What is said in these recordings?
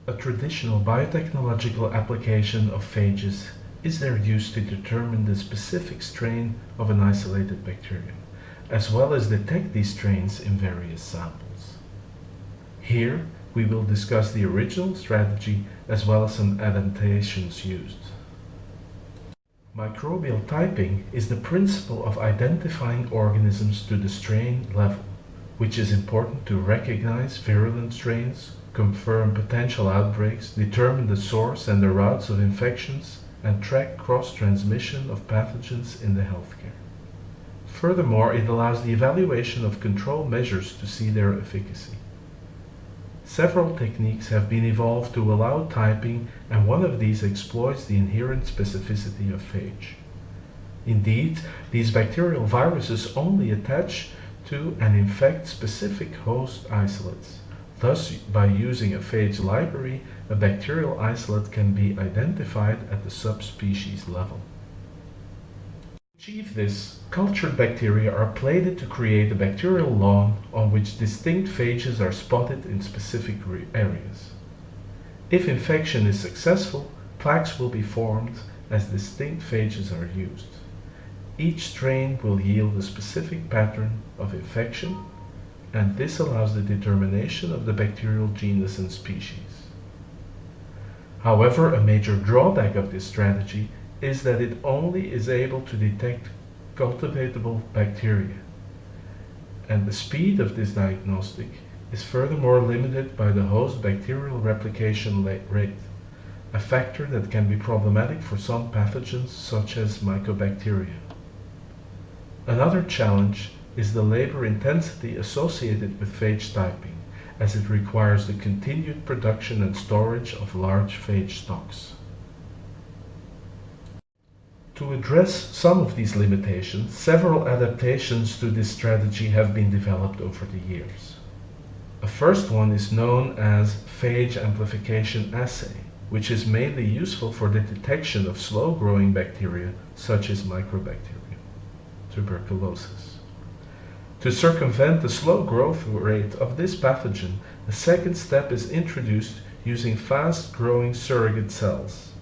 A traditional biotechnological application of phages is their use to determine the specific strain of an isolated bacterium, as well as detect these strains in various samples. Here, we will discuss the original strategy as well as some adaptations used. Microbial typing is the principle of identifying organisms to the strain level, which is important to recognize virulent strains, confirm potential outbreaks, determine the source and the routes of infections, and track cross-transmission of pathogens in the healthcare. Furthermore, it allows the evaluation of control measures to see their efficacy. Several techniques have been evolved to allow typing, and one of these exploits the inherent specificity of phage. Indeed, these bacterial viruses only attach to and infect specific host isolates. Thus, by using a phage library, a bacterial isolate can be identified at the subspecies level. To achieve this, cultured bacteria are plated to create a bacterial lawn on which distinct phages are spotted in specific areas. If infection is successful, plaques will be formed as distinct phages are used. Each strain will yield a specific pattern of infection, and this allows the determination of the bacterial genus and species. However, a major drawback of this strategy is that it only is able to detect cultivatable bacteria, and the speed of this diagnostic is furthermore limited by the host bacterial replication rate, a factor that can be problematic for some pathogens such as mycobacteria. Another challenge is the labor intensity associated with phage typing, as it requires the continued production and storage of large phage stocks. To address some of these limitations, several adaptations to this strategy have been developed over the years. A first one is known as phage amplification assay, which is mainly useful for the detection of slow-growing bacteria such as mycobacterium, tuberculosis. To circumvent the slow growth rate of this pathogen, a second step is introduced using fast-growing surrogate cells.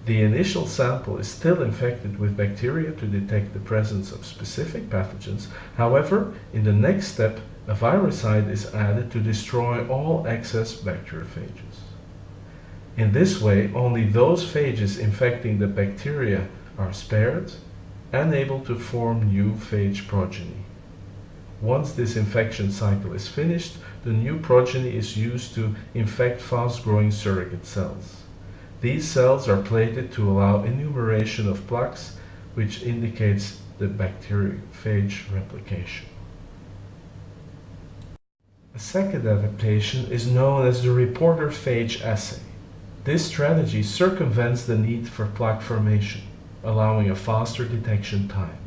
The initial sample is still infected with bacteria to detect the presence of specific pathogens. However, in the next step, a viricide is added to destroy all excess bacteriophages. In this way, only those phages infecting the bacteria are spared and able to form new phage progeny. Once this infection cycle is finished, the new progeny is used to infect fast-growing surrogate cells. These cells are plated to allow enumeration of plaques, which indicates the bacteriophage replication. A second adaptation is known as the reporter phage assay. This strategy circumvents the need for plaque formation, allowing a faster detection time.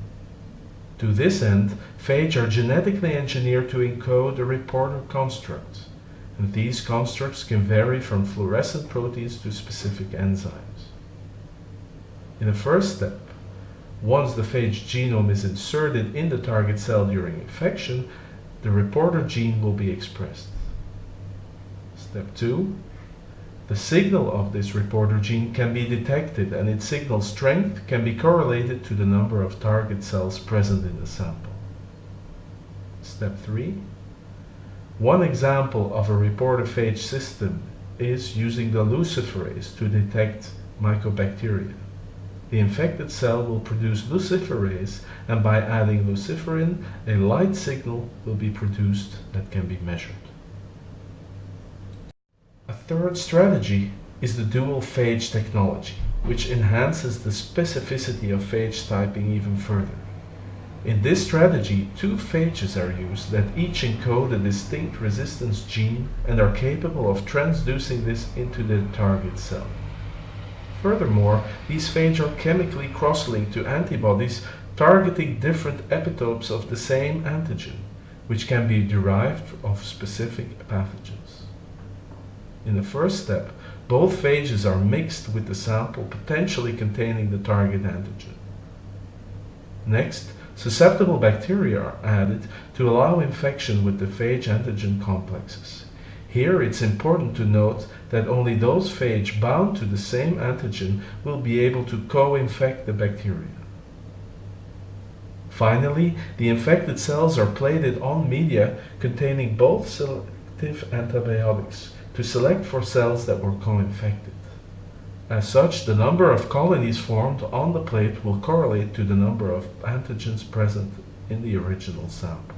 To this end, phage are genetically engineered to encode a reporter construct, and these constructs can vary from fluorescent proteins to specific enzymes. In the first step, once the phage genome is inserted in the target cell during infection, the reporter gene will be expressed. Step 2. The signal of this reporter gene can be detected, and its signal strength can be correlated to the number of target cells present in the sample. Step 3. One example of a reporter phage system is using the luciferase to detect mycobacteria. The infected cell will produce luciferase, and by adding luciferin, a light signal will be produced that can be measured. A third strategy is the dual phage technology, which enhances the specificity of phage typing even further. In this strategy, two phages are used that each encode a distinct resistance gene and are capable of transducing this into the target cell. Furthermore, these phages are chemically cross-linked to antibodies targeting different epitopes of the same antigen, which can be derived of specific pathogens. In the first step, both phages are mixed with the sample potentially containing the target antigen. Next, susceptible bacteria are added to allow infection with the phage antigen complexes. Here it's important to note that only those phage bound to the same antigen will be able to co-infect the bacteria. Finally, the infected cells are plated on media containing both selective antibiotics to select for cells that were co-infected. As such, the number of colonies formed on the plate will correlate to the number of antigens present in the original sample.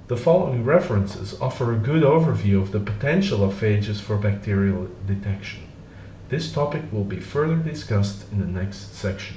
The following references offer a good overview of the potential of phages for bacterial detection. This topic will be further discussed in the next section.